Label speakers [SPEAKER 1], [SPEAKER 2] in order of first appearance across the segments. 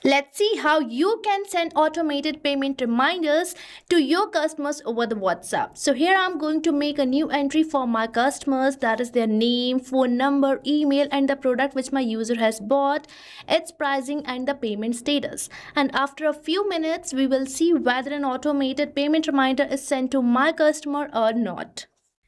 [SPEAKER 1] Let's see how you can send automated payment reminders to your customers over the WhatsApp. So here I'm going to make a new entry for my customers, that is their name, phone number, email and the product which my user has bought, its pricing and the payment status. And after a few minutes we will see whether an automated payment reminder is sent to my customer or not.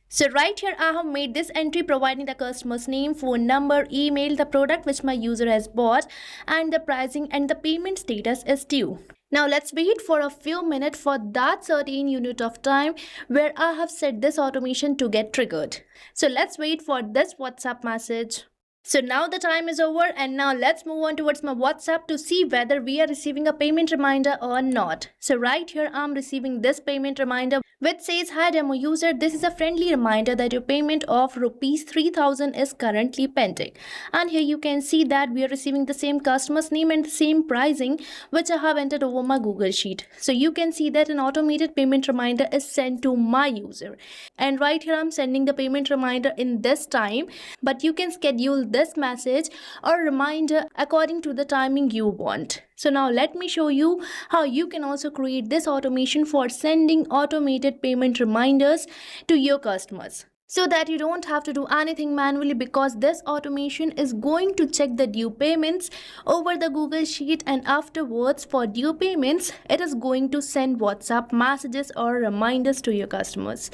[SPEAKER 1] So right here I have made this entry providing the customer's name, phone number, email, the product which my user has bought and the pricing and the payment status is due. Now let's wait for a few minutes for that certain unit of time where I have set this automation to get triggered. So let's wait for this WhatsApp message. So now the time is over and now let's move on towards my WhatsApp to see whether we are receiving a payment reminder or not. So right here I'm receiving this payment reminder which says, "Hi demo user, this is a friendly reminder that your payment of rupees 3000 is currently pending." And here you can see that we are receiving the same customer's name and the same pricing which I have entered over my Google Sheet. So you can see that an automated payment reminder is sent to my user. And right here I'm sending the payment reminder in this time, but you can schedule this message or reminder according to the timing you want. So now let me show you how you can also create this automation for sending automated payment reminders to your customers, so that you don't have to do anything manually, because this automation is going to check the due payments over the Google Sheet, and afterwards for due payments it is going to send WhatsApp messages or reminders to your customers.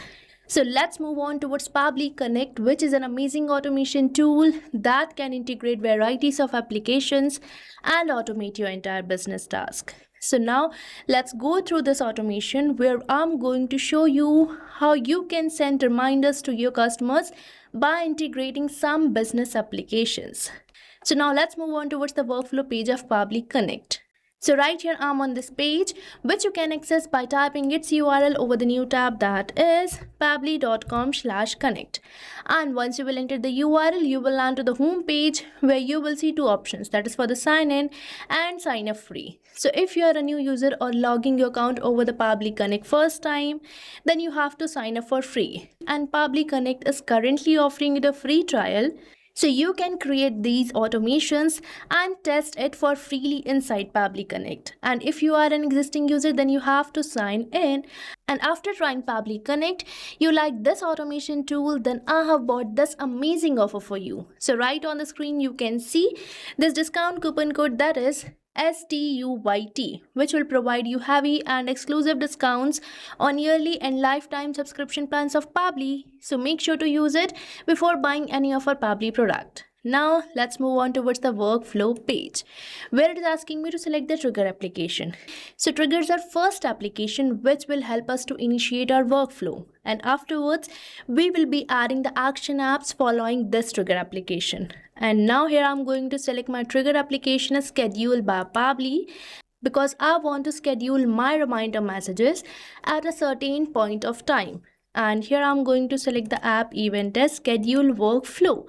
[SPEAKER 1] So let's move on towards Pabbly Connect, which is an amazing automation tool that can integrate varieties of applications and automate your entire business task. So now let's go through this automation where I'm going to show you how you can send reminders to your customers by integrating some business applications. So now let's move on towards the workflow page of Pabbly Connect. So right here I'm on this page, which you can access by typing its URL over the new tab, that is pabbly.com/connect. And once you will enter the URL, you will land to the home page where you will see two options, that is for the sign in and sign up free. So if you are a new user or logging your account over the Pabbly Connect first time, then you have to sign up for free. And Pabbly Connect is currently offering you a free trial, so you can create these automations and test it for freely inside Pabbly Connect. And if you are an existing user, then you have to sign in. And after trying Pabbly Connect, you like this automation tool, then I have bought this amazing offer for you. So right on the screen you can see this discount coupon code, that is STUYT, which will provide you heavy and exclusive discounts on yearly and lifetime subscription plans of Pabbly. So make sure to use it before buying any of our Pabbly product. Now let's move on towards the workflow page, where it is asking me to select the trigger application. So triggers are first application which will help us to initiate our workflow, and afterwards we will be adding the action apps following this trigger application. And now here I'm going to select my trigger application as scheduled by Pabbly, because I want to schedule my reminder messages at a certain point of time. And here I'm going to select the app event as schedule workflow.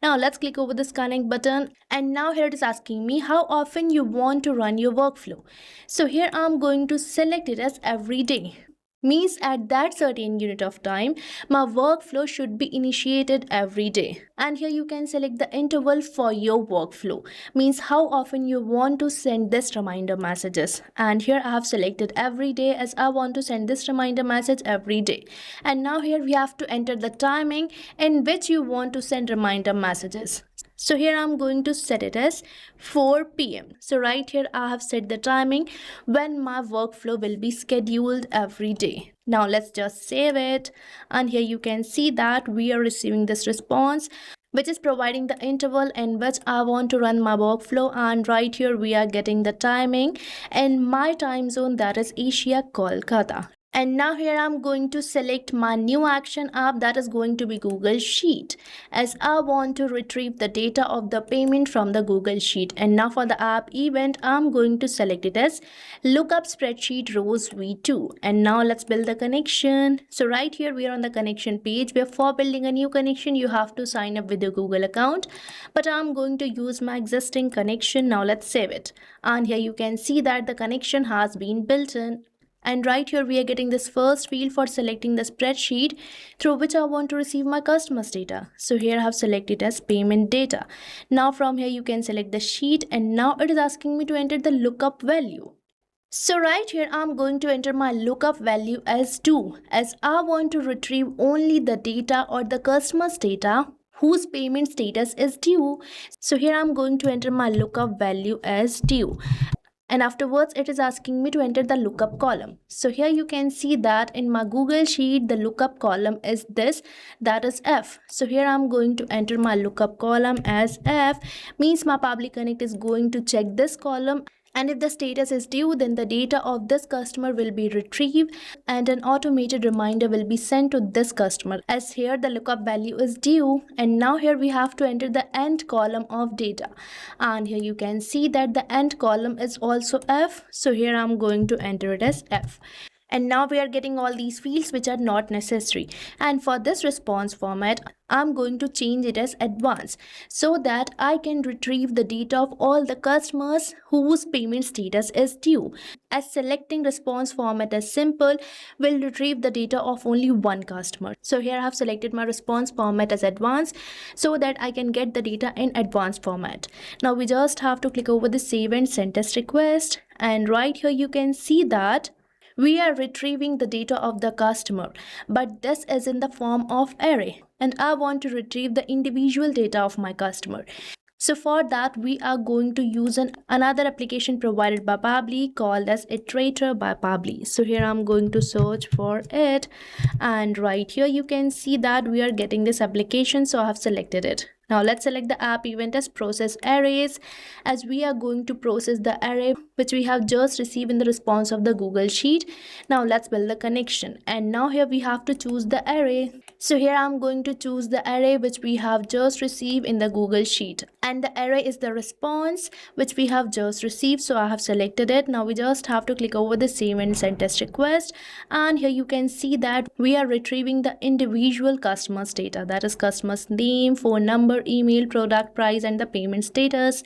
[SPEAKER 1] Now let's click over this connect button, and now here it is asking me how often you want to run your workflow. So here I'm going to select it as every day. Means at that certain unit of time my workflow should be initiated every day. And here you can select the interval for your workflow, means how often you want to send this reminder messages. And here I have selected every day, as I want to send this reminder message every day. And now here we have to enter the timing in which you want to send reminder messages. So here I'm going to set it as 4 p.m. So right here I have set the timing when my workflow will be scheduled every day. Now let's just save it, and here you can see that we are receiving this response which is providing the interval in which I want to run my workflow, and right here we are getting the timing in my time zone, that is Asia, Kolkata. And now here I'm going to select my new action app, that is going to be Google Sheet, as I want to retrieve the data of the payment from the Google Sheet. And now for the app event, I'm going to select it as lookup spreadsheet rows v2. And now let's build the connection. So right here we are on the connection page. Before building a new connection, you have to sign up with your Google account, but I'm going to use my existing connection. Now let's save it, and here you can see that the connection has been built in. And right here, we are getting this first field for selecting the spreadsheet through which I want to receive my customers' data. So here I have selected as payment data. Now from here, you can select the sheet, and now it is asking me to enter the lookup value. So right here, I'm going to enter my lookup value as 2, as I want to retrieve only the data or the customer's data whose payment status is due. So here I'm going to enter my lookup value as due. And afterwards, it is asking me to enter the lookup column. So here you can see that in my Google Sheet, the lookup column is this, that is F. So here I'm going to enter my lookup column as F, means my Pabbly Connect is going to check this column. And if the status is due, then the data of this customer will be retrieved and an automated reminder will be sent to this customer, as here the lookup value is due. And now here we have to enter the end column of data. And here you can see that the end column is also F. So here I'm going to enter it as F. And now we are getting all these fields which are not necessary. And for this response format, I'm going to change it as advanced so that I can retrieve the data of all the customers whose payment status is due. As selecting response format as simple will retrieve the data of only one customer. So here I have selected my response format as advanced so that I can get the data in advanced format. Now we just have to click over the save and send test request. And right here you can see that we are retrieving the data of the customer, but this is in the form of array, and I want to retrieve the individual data of my customer. So for that, we are going to use another application provided by Pabbly called as Iterator by Pabbly. So here I'm going to search for it, and right here you can see that we are getting this application, so I have selected it. Now let's select the app event as process arrays, as we are going to process the array which we have just received in the response of the Google Sheet. Now let's build the connection, and now here we have to choose the array. So here I'm going to choose the array which we have just received in the Google Sheet, and the array is the response which we have just received, so I have selected it. Now we just have to click over the save and send test request, and here you can see that we are retrieving the individual customer's data, that is customer's name, phone number, email, product price, and the payment status.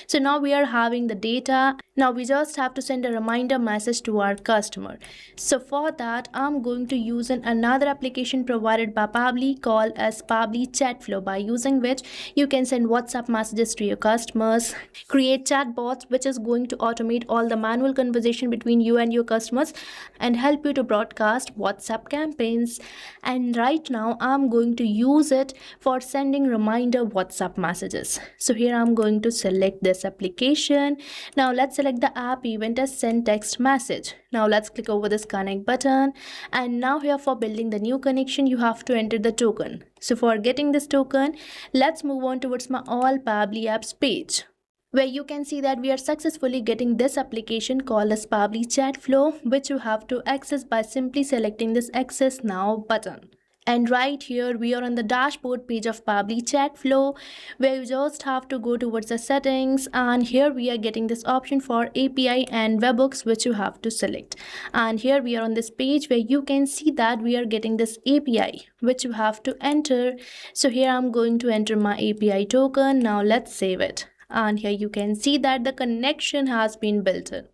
[SPEAKER 1] So now we are having the data. Now we just have to send a reminder message to our customer. So for that, I'm going to use another application provided by Pabbly called as Pabbly Chatflow, by using which you can send WhatsApp messages to your customers, create chatbots which is going to automate all the manual conversation between you and your customers, and help you to broadcast WhatsApp campaigns. And right now I'm going to use it for sending reminder WhatsApp messages. So here I'm going to select this application. Now let's select the app event as send text message. Now let's click over this connect button, and now here for building the new connection you have to enter the token. So for getting this token, let's move on towards my all Pabbly apps page, where you can see that we are successfully getting this application called as Pabbly Chatflow, which you have to access by simply selecting this access now button. And right here we are on the dashboard page of Pabbly Chatflow, where you just have to go towards the settings, and here we are getting this option for API and webhooks which you have to select. And here we are on this page where you can see that we are getting this API which you have to enter. So here I'm going to enter my API token. Now let's save it. And here you can see that the connection has been built in.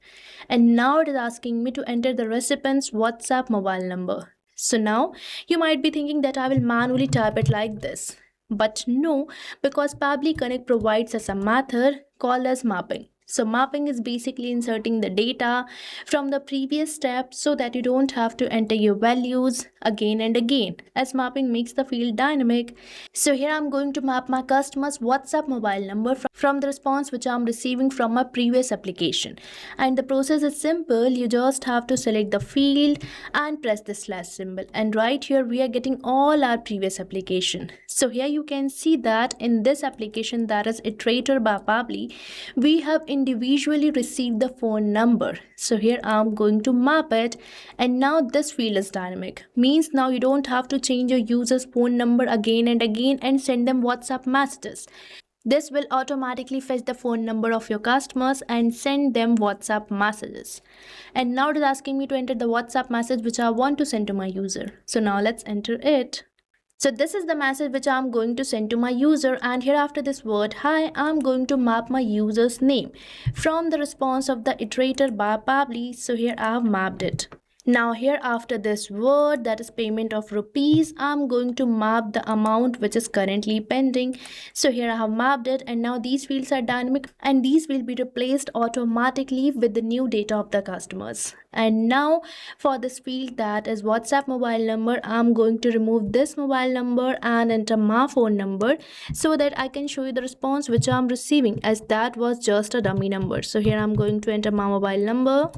[SPEAKER 1] And now it is asking me to enter the recipient's WhatsApp mobile number. So now you might be thinking that I will manually type it like this. But no, because Pabbly Connect provides us a method called as mapping. So mapping is basically inserting the data from the previous step so that you don't have to enter your values again and again, as mapping makes the field dynamic. So here I'm going to map my customer's WhatsApp mobile number from the response which I'm receiving from my previous application. And the process is simple. You just have to select the field and press the slash symbol. And right here we are getting all our previous application. So here you can see that in this application, that is Iterator by Pabbly, we have individually received the phone number. So here I'm going to map it, and now this field is dynamic, means now you don't have to change your user's phone number again and again and send them WhatsApp messages. This will automatically fetch the phone number of your customers and send them WhatsApp messages. And now it is asking me to enter the WhatsApp message which I want to send to my user. So now let's enter it. So this is the message which I'm going to send to my user, and here after this word hi, I'm going to map my user's name from the response of the Iterator by Pabbly. So here I have mapped it. Now here after this word, that is payment of rupees, I'm going to map the amount which is currently pending. So here I have mapped it, and now these fields are dynamic and these will be replaced automatically with the new data of the customers. And now for this field, that is WhatsApp mobile number, I'm going to remove this mobile number and enter my phone number so that I can show you the response which I'm receiving, as that was just a dummy number. So here I'm going to enter my mobile number.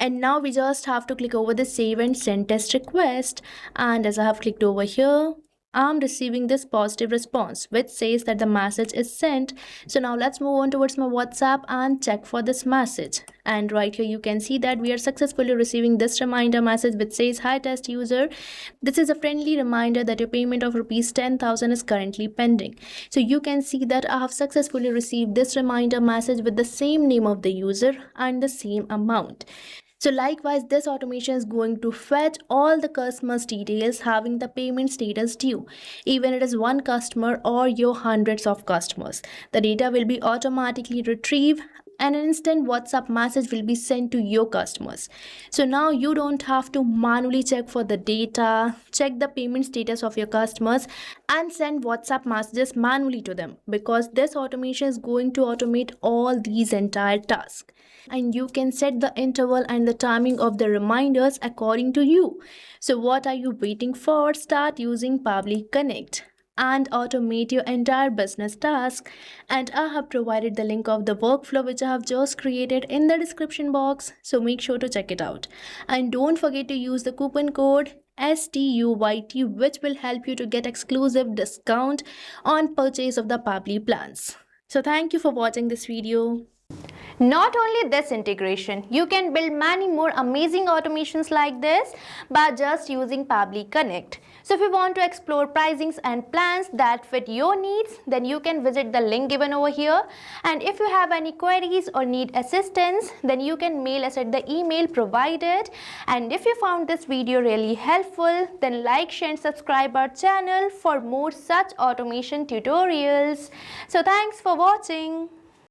[SPEAKER 1] And now we just have to click over the save and send test request. And as I have clicked over here, I'm receiving this positive response which says that the message is sent. So now let's move on towards my WhatsApp and check for this message. And right here you can see that we are successfully receiving this reminder message which says, "Hi test user, this is a friendly reminder that your payment of rupees 10,000 is currently pending." So you can see that I have successfully received this reminder message with the same name of the user and the same amount. So likewise, this automation is going to fetch all the customers' details having the payment status due. Even it is one customer or your hundreds of customers, the data will be automatically retrieved and an instant WhatsApp message will be sent to your customers. So now you don't have to manually check for the data, check the payment status of your customers and send WhatsApp messages manually to them, because this automation is going to automate all these entire tasks. And you can set the interval and the timing of the reminders according to you. So what are you waiting for? Start using Pabbly Connect and automate your entire business task. And I have provided the link of the workflow which I have just created in the description box, so make sure to check it out. And don't forget to use the coupon code STUYT, which will help you to get exclusive discount on purchase of the Pabbly plans. So thank you for watching this video. Not only this integration, you can build many more amazing automations like this by just using Pabbly Connect. So if you want to explore pricings and plans that fit your needs, then you can visit the link given over here. And if you have any queries or need assistance, then you can mail us at the email provided. And if you found this video really helpful, then like, share and subscribe our channel for more such automation tutorials. So thanks for watching.